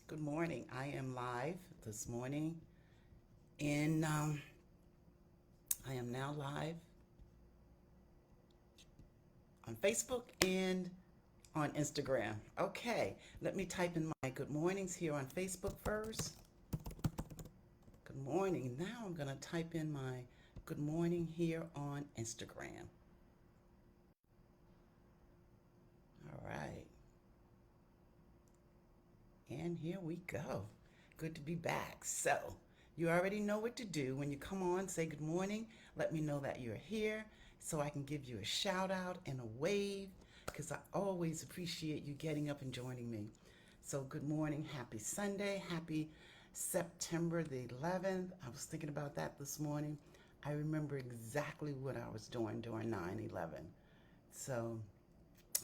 Good morning. I am live this morning, and I am now live on Facebook and on Instagram. Okay, let me type in my good mornings here on Facebook first. Good morning. Now I'm going to type in my good morning here on Instagram. All right, and here we go. Good to be back. So, you already know what to do. When you come on, say good morning. Let me know that you're here so I can give you a shout out and a wave because I always appreciate you getting up and joining me. So, good morning. Happy Sunday. Happy September the 11th. I was thinking about that this morning. I remember exactly what I was doing during 9/11. So,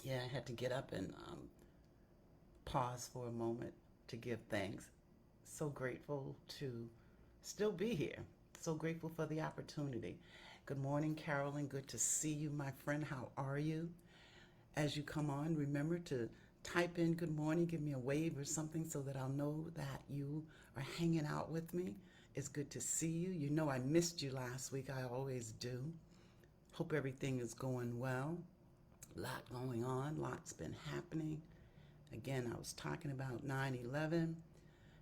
yeah, I had to get up and pause for a moment to give thanks. So grateful to still be here. So grateful for the opportunity. Good morning, Carolyn. Good to see you, my friend. How are you? As you come on, remember to type in good morning, give me a wave or something so that I'll know that you are hanging out with me. It's good to see you. You know, I missed you last week. I always do. Hope everything is going well. A lot going on, lots been happening. Again, I was talking about 9/11.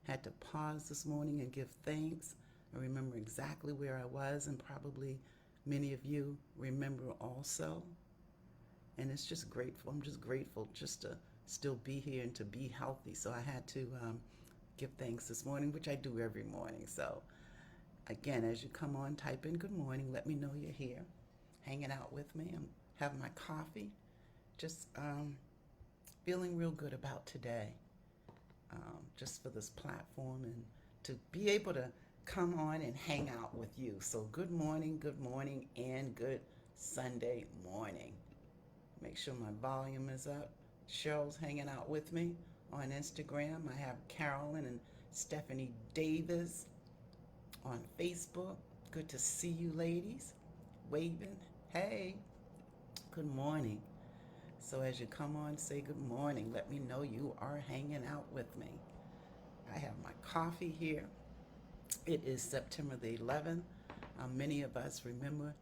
Had to pause this morning and give thanks. I remember exactly where I was, and probably many of you remember also. And it's just grateful. I'm just grateful just to still be here and to be healthy. So I had to give thanks this morning, which I do every morning. So again, as you come on, type in good morning. Let me know you're here, hanging out with me. I'm having my coffee, just feeling real good about today, just for this platform and to be able to come on and hang out with you. So good morning, and good Sunday morning. Make sure my volume is up. Cheryl's hanging out with me on Instagram. I have Carolyn and Stephanie Davis on Facebook. Good to see you, ladies. Waving. Hey, good morning. So as you come on, say good morning. Let me know you are hanging out with me. I have my coffee here. It is September the 11th. Many of us remember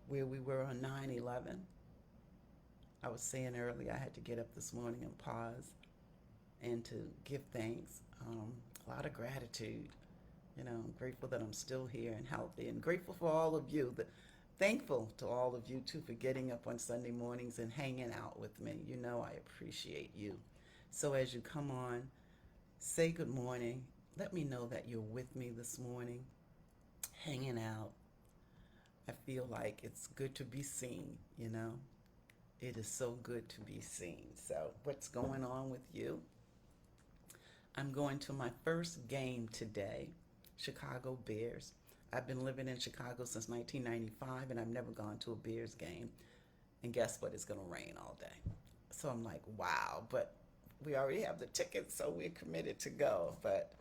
where we were on 9/11. I was saying earlier I had to get up this morning and pause and to give thanks. A lot of gratitude. You know, I'm grateful that I'm still here and healthy, and grateful for all of you. Thankful to all of you too for getting up on Sunday mornings and hanging out with me. You know I appreciate you. So as you come on, say good morning. Let me know that you're with me this morning, hanging out. I feel like it's good to be seen, you know. It is so good to be seen. So, what's going on with you? I'm going to my first game today, Chicago Bears. I've been living in Chicago since 1995 and I've never gone to a Bears game. And guess what? It's going to rain all day. So I'm like, wow. But we already have the tickets, so we're committed to go. But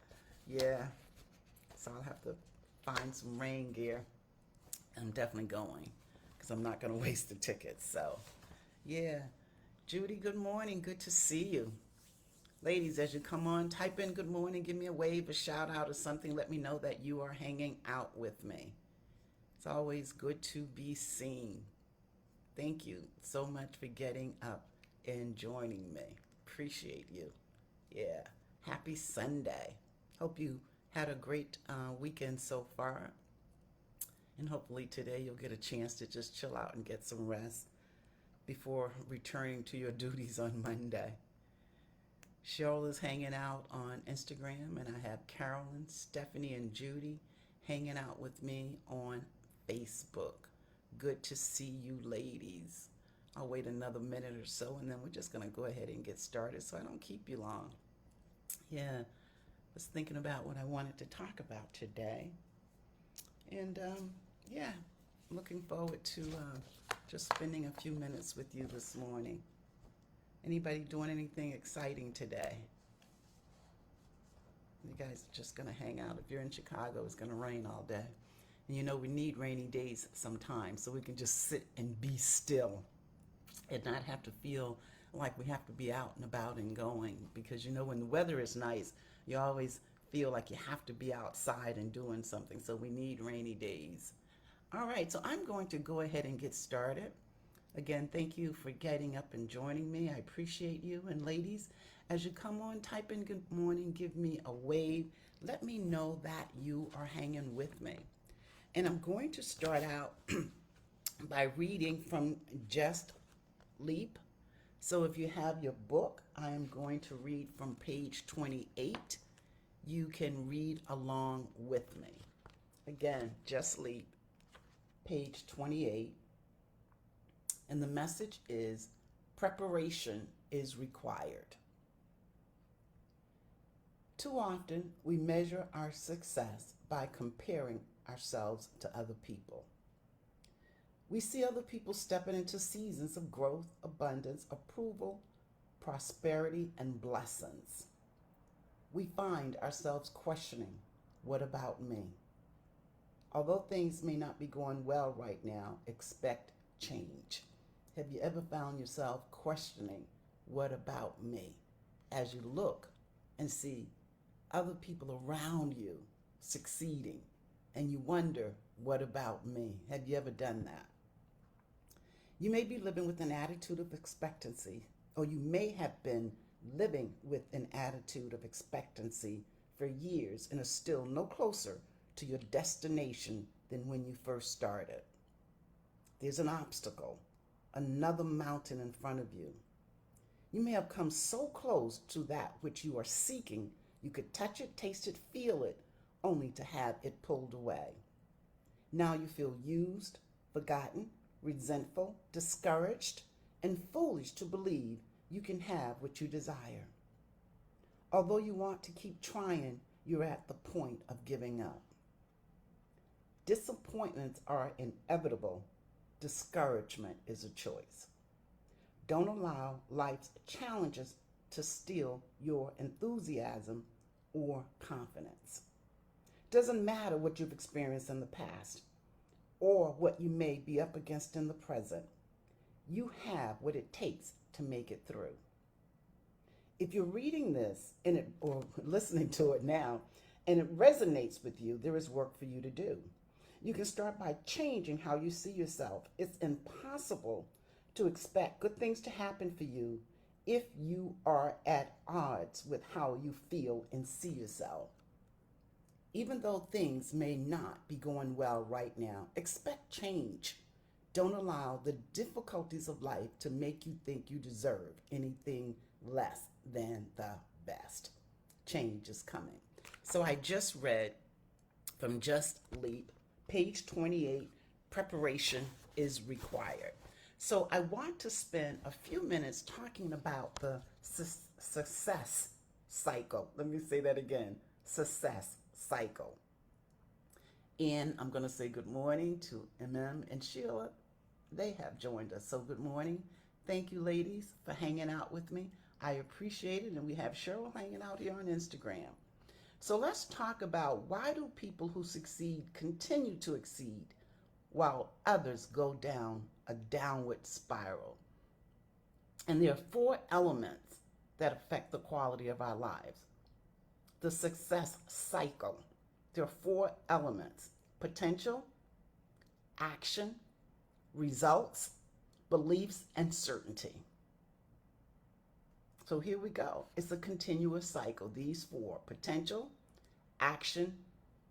yeah, so I'll have to find some rain gear. I'm definitely going because I'm not going to waste the tickets. So yeah. Judy, good morning. Good to see you. Ladies, as you come on, type in good morning, give me a wave, a shout out, or something. Let me know that you are hanging out with me. It's always good to be seen. Thank you so much for getting up and joining me. Appreciate you. Yeah. Happy Sunday. Hope you had a great weekend so far. And hopefully today you'll get a chance to just chill out and get some rest before returning to your duties on Monday. Cheryl is hanging out on Instagram, and I have Carolyn, Stephanie, and Judy hanging out with me on Facebook. Good to see you, ladies. I'll wait another minute or so, and then we're just going to go ahead and get started so I don't keep you long. Yeah, I was thinking about what I wanted to talk about today. And yeah, looking forward to just spending a few minutes with you this morning. Anybody doing anything exciting today? You guys are just going to hang out. If you're in Chicago, it's going to rain all day. And you know, we need rainy days sometimes so we can just sit and be still and not have to feel like we have to be out and about and going because when the weather is nice, you always feel like you have to be outside and doing something. So we need rainy days. All right, so I'm going to go ahead and get started. Again, thank you for getting up and joining me. I appreciate you. And ladies, as you come on, type in good morning, give me a wave. Let me know that you are hanging with me. And I'm going to start out by reading from Just Leap. So if you have your book, I am going to read from page 28. You can read along with me. Again, Just Leap, page 28. And the message is preparation is required. Too often, we measure our success by comparing ourselves to other people. We see other people stepping into seasons of growth, abundance, approval, prosperity, and blessings. We find ourselves questioning, what about me? Although things may not be going well right now, expect change. Have you ever found yourself questioning, what about me? As you look and see other people around you succeeding, and you wonder, what about me? Have you ever done that? You may be living with an attitude of expectancy, or you may have been living with an attitude of expectancy for years and are still no closer to your destination than when you first started. There's an obstacle, another mountain in front of you. You may have come so close to that which you are seeking, you could touch it, taste it, feel it, only to have it pulled away. Now you feel used, forgotten, resentful, discouraged, and foolish to believe you can have what you desire. Although you want to keep trying, you're at the point of giving up. Disappointments are inevitable. Discouragement is a choice. Don't allow life's challenges to steal your enthusiasm or confidence. Doesn't matter what you've experienced in the past or what you may be up against in the present. You have what it takes to make it through. If you're reading this or listening to it now and it resonates with you, there is work for you to do. You can start by changing how you see yourself. It's impossible to expect good things to happen for you if you are at odds with how you feel and see yourself. Even though things may not be going well right now, expect change. Don't allow the difficulties of life to make you think you deserve anything less than the best. Change is coming. So I just read from Just Leap, page 28, preparation is required. So I want to spend a few minutes talking about the success cycle. Let me say that again, success cycle. And I'm going to say good morning to MM and Sheila. They have joined us. So good morning. Thank you, ladies, for hanging out with me. I appreciate it. And we have Cheryl hanging out here on Instagram. So let's talk about, why do people who succeed continue to exceed while others go down a downward spiral? And there are 4 elements that affect the quality of our lives. The success cycle. There are 4 elements: potential, action, results, beliefs, and certainty. So here we go. It's a continuous cycle. These 4: potential, action,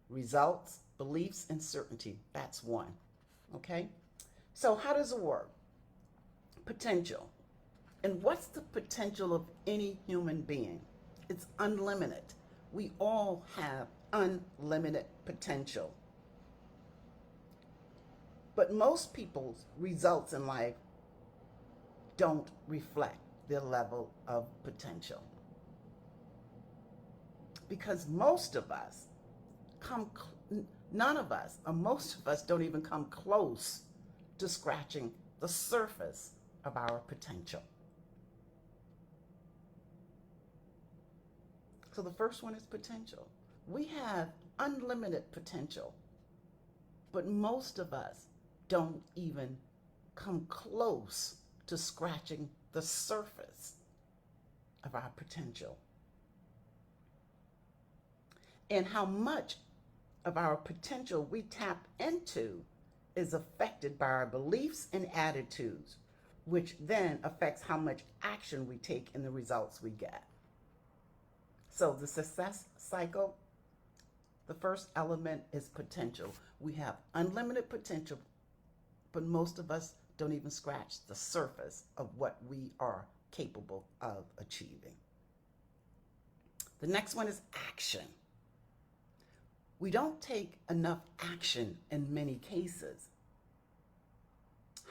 results, beliefs, and certainty. That's 1. Okay? So how does it work? Potential. And what's the potential of any human being? It's unlimited. We all have unlimited potential. But most people's results in life don't reflect their level of potential. Because most of us none of us, or most of us, don't even come close to scratching the surface of our potential. So the first one is potential. We have unlimited potential, but most of us don't even come close to scratching the surface of our potential. And how much of our potential we tap into is affected by our beliefs and attitudes, which then affects how much action we take and the results we get. So the success cycle, the first element is potential. We have unlimited potential, but most of us don't even scratch the surface of what we are capable of achieving. The next one is action. We don't take enough action in many cases.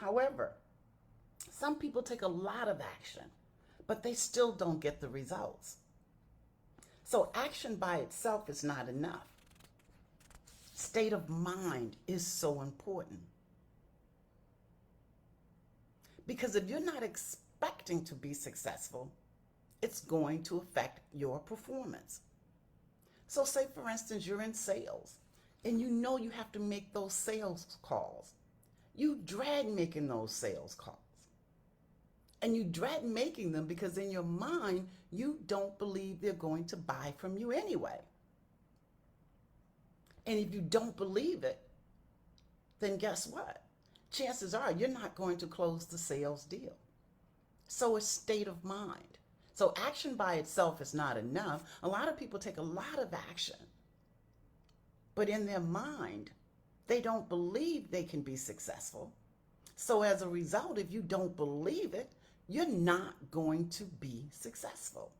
However, some people take a lot of action, but they still don't get the results. So action by itself is not enough. State of mind is so important. Because if you're not expecting to be successful, it's going to affect your performance. So say, for instance, you're in sales and you know you have to make those sales calls. You dread making those sales calls. And you dread making them because in your mind, you don't believe they're going to buy from you anyway. And if you don't believe it, then guess what? Chances are you're not going to close the sales deal. So it's state of mind. So action by itself is not enough. A lot of people take a lot of action, but in their mind, they don't believe they can be successful. So as a result, if you don't believe it, you're not going to be successful.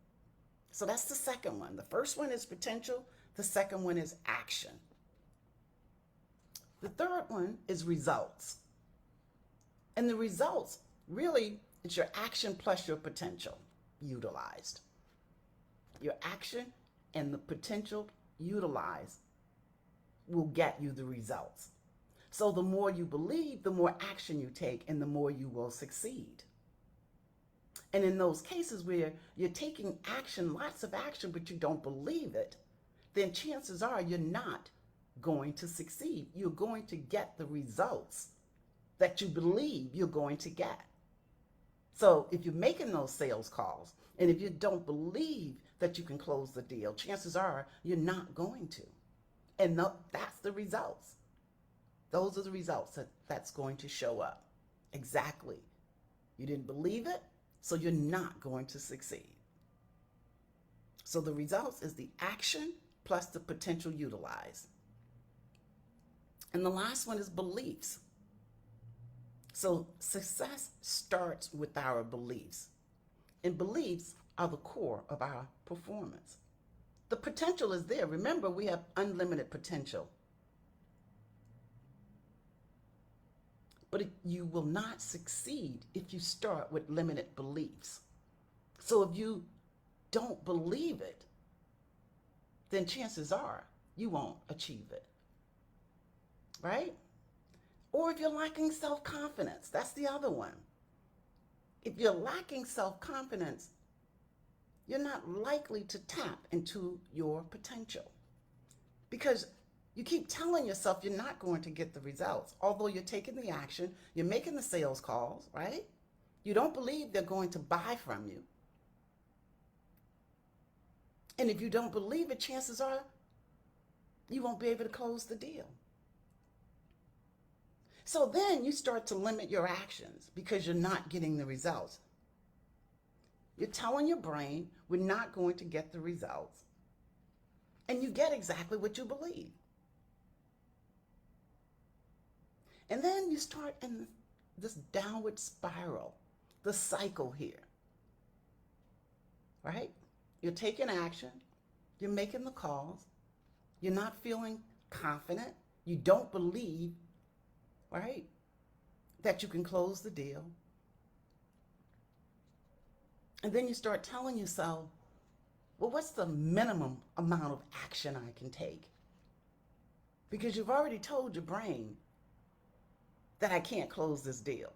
So that's the second one. The first one is potential. The second one is action. The third one is results. And the results, really, it's your action plus your potential utilized. Your action and the potential utilized will get you the results. So the more you believe, the more action you take, and the more you will succeed. And in those cases where you're taking action, lots of action, but you don't believe it, then chances are you're not going to succeed. You're going to get the results that you believe you're going to get. So if you're making those sales calls and if you don't believe that you can close the deal, chances are you're not going to. And that's the results. Those are the results that's going to show up. Exactly. You didn't believe it, so you're not going to succeed. So the results is the action plus the potential utilized. And the last one is beliefs. So success starts with our beliefs. And beliefs are the core of our performance. The potential is there. Remember, we have unlimited potential. But you will not succeed if you start with limited beliefs. So if you don't believe it, then chances are you won't achieve it. Right? Or if you're lacking self-confidence, that's the other one. If you're lacking self-confidence, you're not likely to tap into your potential because you keep telling yourself you're not going to get the results. Although you're taking the action, you're making the sales calls, right? You don't believe they're going to buy from you. And if you don't believe it, chances are you won't be able to close the deal. So then you start to limit your actions because you're not getting the results. You're telling your brain, we're not going to get the results. And you get exactly what you believe. And then you start in this downward spiral, the cycle here. Right? You're taking action. You're making the calls. You're not feeling confident. You don't believe, right, that you can close the deal. And then you start telling yourself, well, what's the minimum amount of action I can take? Because you've already told your brain that I can't close this deal.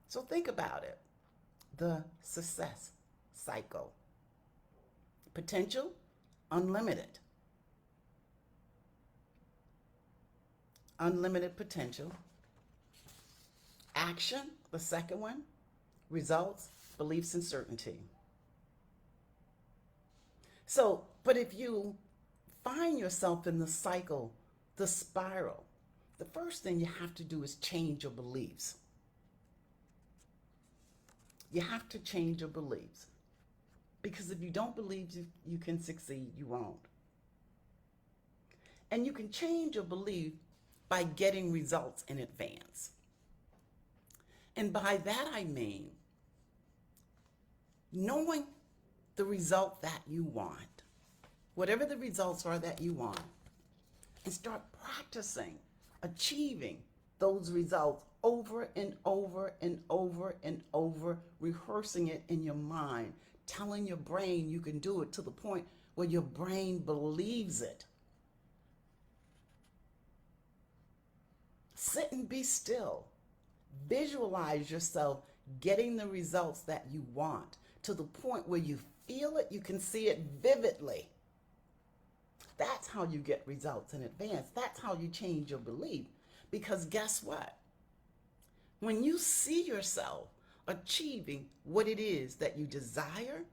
So think about it. The success cycle. Potential, unlimited. Unlimited potential. Action, the second one. Results, beliefs, and certainty. So, but if you find yourself in the cycle, the spiral, the first thing you have to do is change your beliefs. You have to change your beliefs. Because if you don't believe you can succeed, you won't. And you can change your belief by getting results in advance. And by that I mean knowing the result that you want, whatever the results are that you want, and start practicing achieving those results over and over and over and over, rehearsing it in your mind, telling your brain you can do it to the point where your brain believes it. Sit and be still. Visualize yourself getting the results that you want to the point where you feel it, you can see it vividly. That's how you get results in advance. That's how you change your belief. Because guess what? When you see yourself achieving what it is that you desire,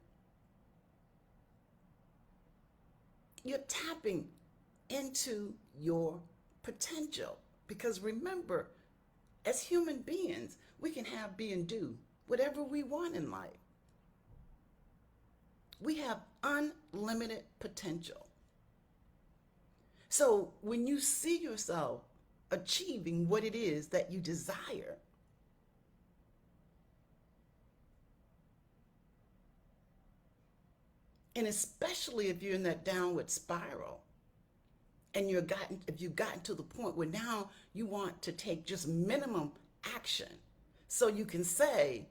you're tapping into your potential. Because remember, as human beings, we can have, be, and do whatever we want in life. We have unlimited potential. So when you see yourself achieving what it is that you desire, and especially if you're in that downward spiral, and if you've gotten to the point where now you want to take just minimum action, so you can say,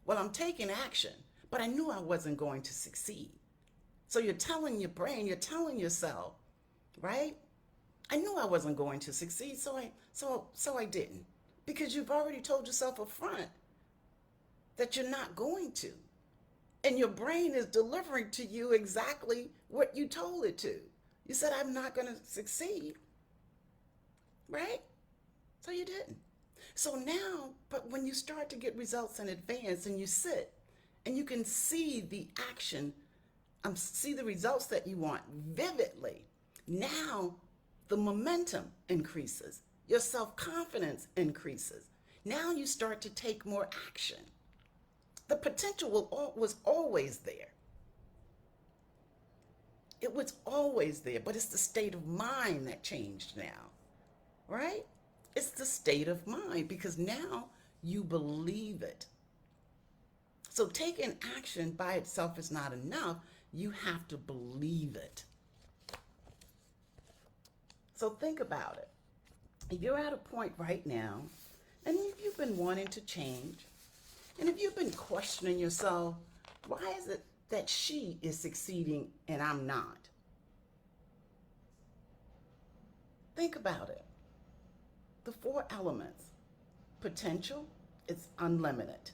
well, I'm taking action, but I knew I wasn't going to succeed. So you're telling your brain, you're telling yourself, right? I knew I wasn't going to succeed, so I didn't. Because you've already told yourself up front that you're not going to. And your brain is delivering to you exactly what you told it to. You said, I'm not going to succeed, right? So you didn't. So now, but when you start to get results in advance and you sit and you can see the action, see the results that you want vividly, now the momentum increases, your self-confidence increases. Now you start to take more action. The potential was always there. It was always there, but it's the state of mind that changed now, right? It's the state of mind because now you believe it. So taking action by itself is not enough. You have to believe it. So think about it. If you're at a point right now, and if you've been wanting to change, and if you've been questioning yourself, why is it that she is succeeding and I'm not? Think about it. The 4 elements. Potential, it's unlimited.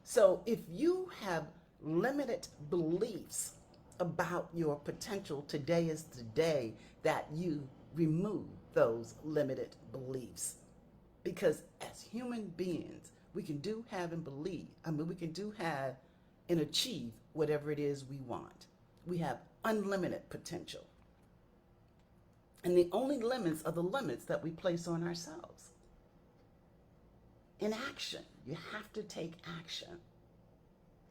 So if you have limited beliefs about your potential, today is the day that you remove those limited beliefs. Because as human beings, we can do, have, and believe. We can do, have, and achieve whatever it is we want. We have unlimited potential. And the only limits are the limits that we place on ourselves. In action, you have to take action.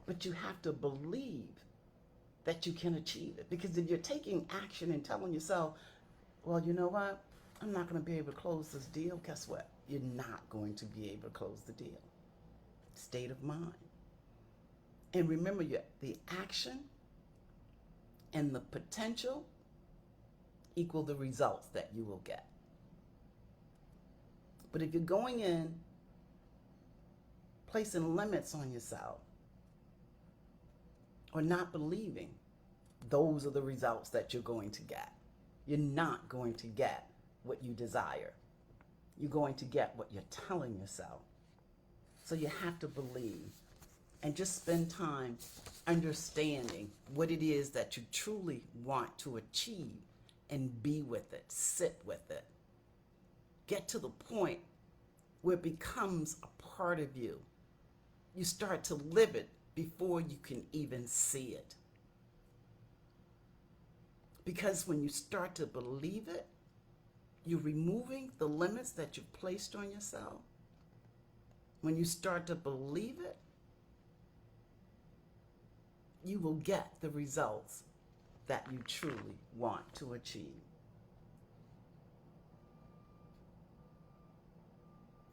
But you have to believe that you can achieve it. Because if you're taking action and telling yourself, well, you know what? I'm not going to be able to close this deal. Guess what? You're not going to be able to close the deal. State of mind. And remember, the action and the potential equal the results that you will get. But if you're going in placing limits on yourself or not believing, those are the results that you're going to get. You're not going to get what you desire. You're going to get what you're telling yourself. So you have to believe and just spend time understanding what it is that you truly want to achieve and be with it, sit with it. Get to the point where it becomes a part of you. You start to live it before you can even see it. Because when you start to believe it, you're removing the limits that you've placed on yourself. When you start to believe it, you will get the results that you truly want to achieve.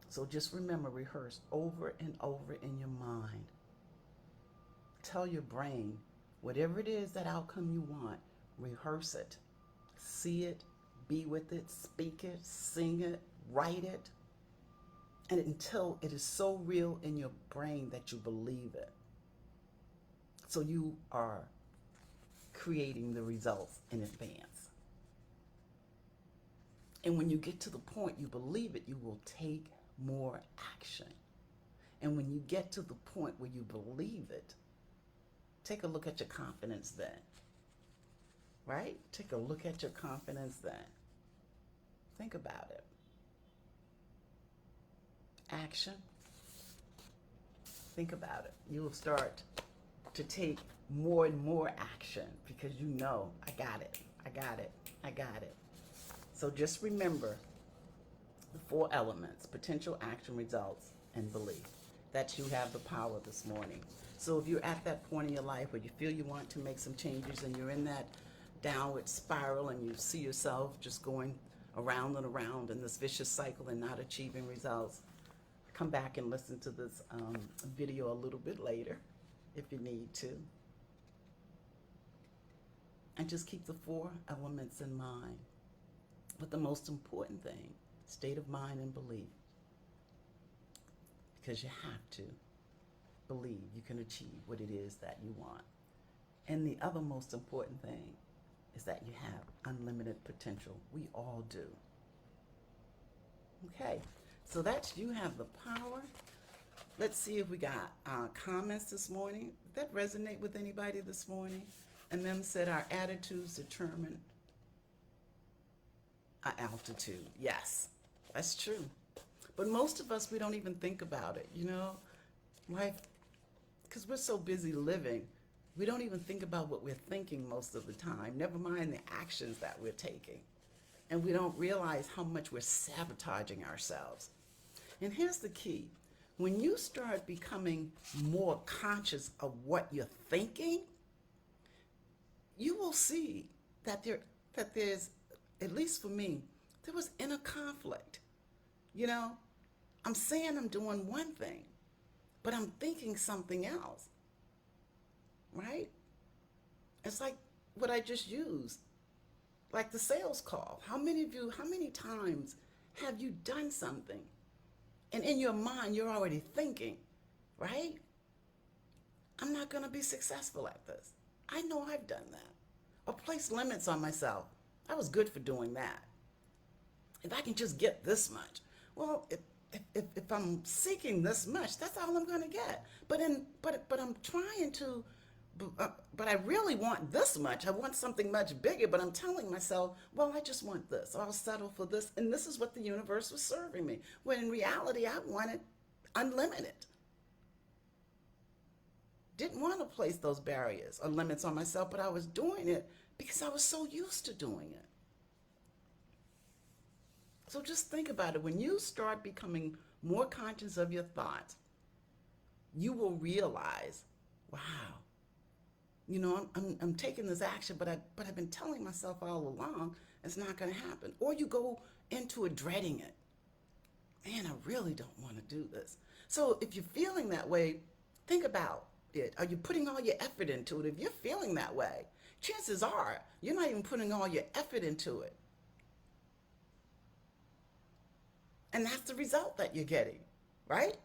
So just remember, rehearse over and over in your mind. Tell your brain, whatever it is, that outcome you want, rehearse it, see it, be with it, speak it, sing it, write it, and until it is so real in your brain that you believe it. So you are creating the results in advance. And when you get to the point you believe it, you will take more action. And when you get to the point where you believe it, take a look at your confidence then. Right? Take a look at your confidence then. Think about it. Action. Think about it. You will start to take more and more action because you know, I got it, I got it, I got it. So just remember the 4 elements: potential, action, results, and belief. That you have the power this morning. So if you're at that point in your life where you feel you want to make some changes and you're in that downward spiral and you see yourself just going around and around in this vicious cycle and not achieving results, come back and listen to this video a little bit later if you need to. And just keep the 4 elements in mind. But the most important thing, state of mind and belief. Because you have to believe you can achieve what it is that you want. And the other most important thing is that you have unlimited potential. We all do. Okay, so that's you have the power. Let's see if we got comments this morning. Did that resonate with anybody this morning? And them said our attitudes determine our altitude. Yes, that's true. But most of us, we don't even think about it, you know? Like, because we're so busy living, we don't even think about what we're thinking most of the time, never mind the actions that we're taking. And we don't realize how much we're sabotaging ourselves. And here's the key. When you start becoming more conscious of what you're thinking, you will see that there's, at least for me, there was inner conflict. You know, I'm saying I'm doing one thing, but I'm thinking something else, right? It's like what I just used, like the sales call. How many times have you done something and in your mind you're already thinking, right? I'm not going to be successful at this. I know I've done that. Or place limits on myself. I was good for doing that. If I can just get this much. Well, if I'm seeking this much, that's all I'm going to get. But I'm trying to, but I really want this much. I want something much bigger, but I'm telling myself, well, I just want this. I'll settle for this. And this is what the universe was serving me. When in reality, I wanted unlimited. Didn't want to place those barriers or limits on myself, but I was doing it because I was so used to doing it. So just think about it. When you start becoming more conscious of your thoughts, you will realize, wow, you know, I'm taking this action, but I've been telling myself all along it's not going to happen. Or you go into it dreading it. Man, I really don't want to do this. So if you're feeling that way, think about it. Are you putting all your effort into it? If you're feeling that way, chances are you're not even putting all your effort into it. And that's the result that you're getting, right?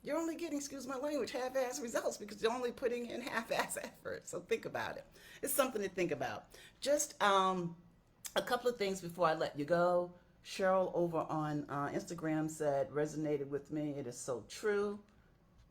You're only getting, excuse my language, half-ass results because you're only putting in half-ass effort. So think about it. It's something to think about. Just a couple of things before I let you go. Cheryl over on Instagram said, resonated with me. It is so true.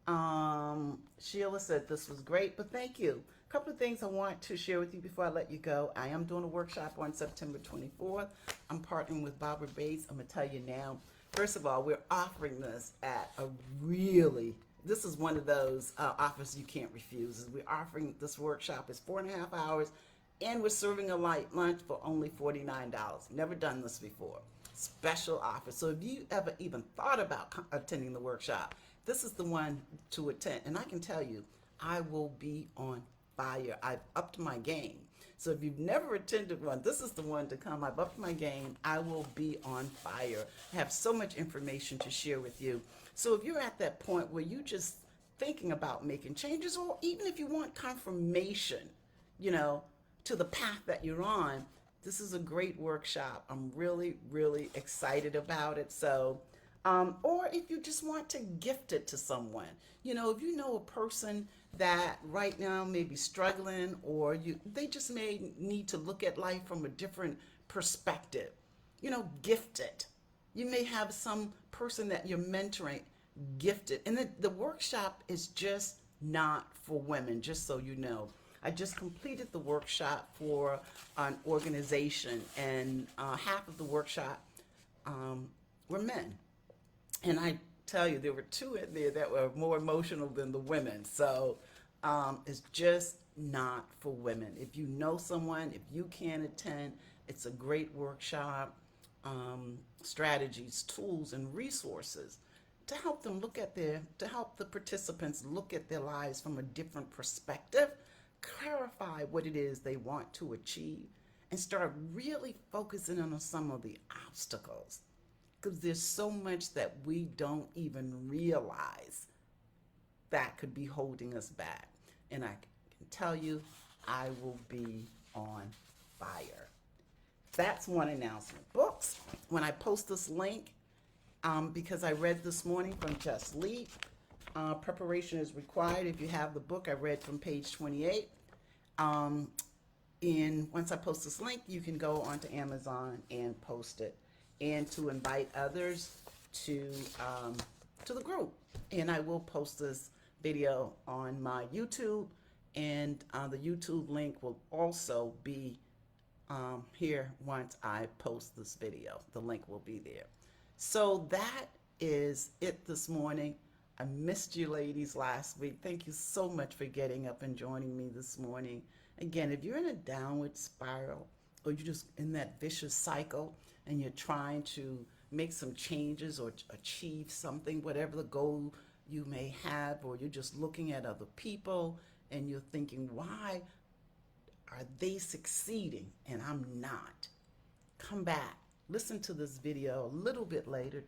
Sheila said this was great, but thank you. A couple of things I want to share with you before I let you go. I am doing a workshop on September 24th. I'm partnering with Barbara Bates. I'm going to tell you now. First of all, we're offering this at a really, this is one of those offers you can't refuse. We're offering this workshop is 4.5 hours, and we're serving a light lunch for only $49. Never done this before. Special offer. So if you ever even thought about attending the workshop, this is the one to attend. And I can tell you, I will be on fire. I've upped my game. So if you've never attended one, this is the one to come. I've upped my game. I will be on fire. I have so much information to share with you. So if you're at that point where you just thinking about making changes, or even if you want confirmation, you know, to the path that you're on, this is a great workshop. I'm really, really excited about it. So, or if you just want to gift it to someone, you know, if you know a person that right now may be struggling, or they just may need to look at life from a different perspective, you know, gift it. You may have some person that you're mentoring, gift it. And the workshop is just not for women, just so you know. I just completed the workshop for an organization, and half of the workshop were men. And I tell you, there were two in there that were more emotional than the women. So it's just not for women. If you know someone, if you can attend, it's a great workshop, strategies, tools, and resources to help them to help the participants look at their lives from a different perspective, clarify what it is they want to achieve, and start really focusing on some of the obstacles. Because there's so much that we don't even realize that could be holding us back. And I can tell you, I will be on fire. That's one announcement. Books, when I post this link, because I read this morning from Just Leap, preparation is required. If you have the book, I read from page 28. And once I post this link, you can go onto Amazon and post it, and to invite others to the group. And I will post this video on my YouTube, and the YouTube link will also be here once I post this video. The link will be there. So that is it this morning. I missed you ladies last week. Thank you so much for getting up and joining me this morning. Again, if you're in a downward spiral, or you're just in that vicious cycle and you're trying to make some changes or achieve something, whatever the goal you may have, or you're just looking at other people and you're thinking, why are they succeeding and I'm not? Come back, listen to this video a little bit later.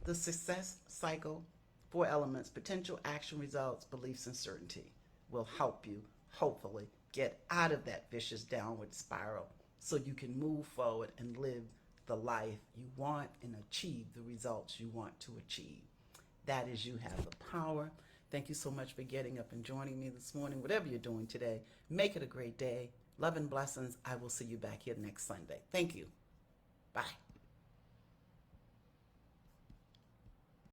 The success cycle, 4 elements: potential, action, results, beliefs, and certainty, will help you hopefully get out of that vicious downward spiral so you can move forward and live the life you want and achieve the results you want to achieve. That is, you have the power. Thank you so much for getting up and joining me this morning. Whatever you're doing today, make it a great day. Love and blessings. I will see you back here next Sunday. Thank you. Bye.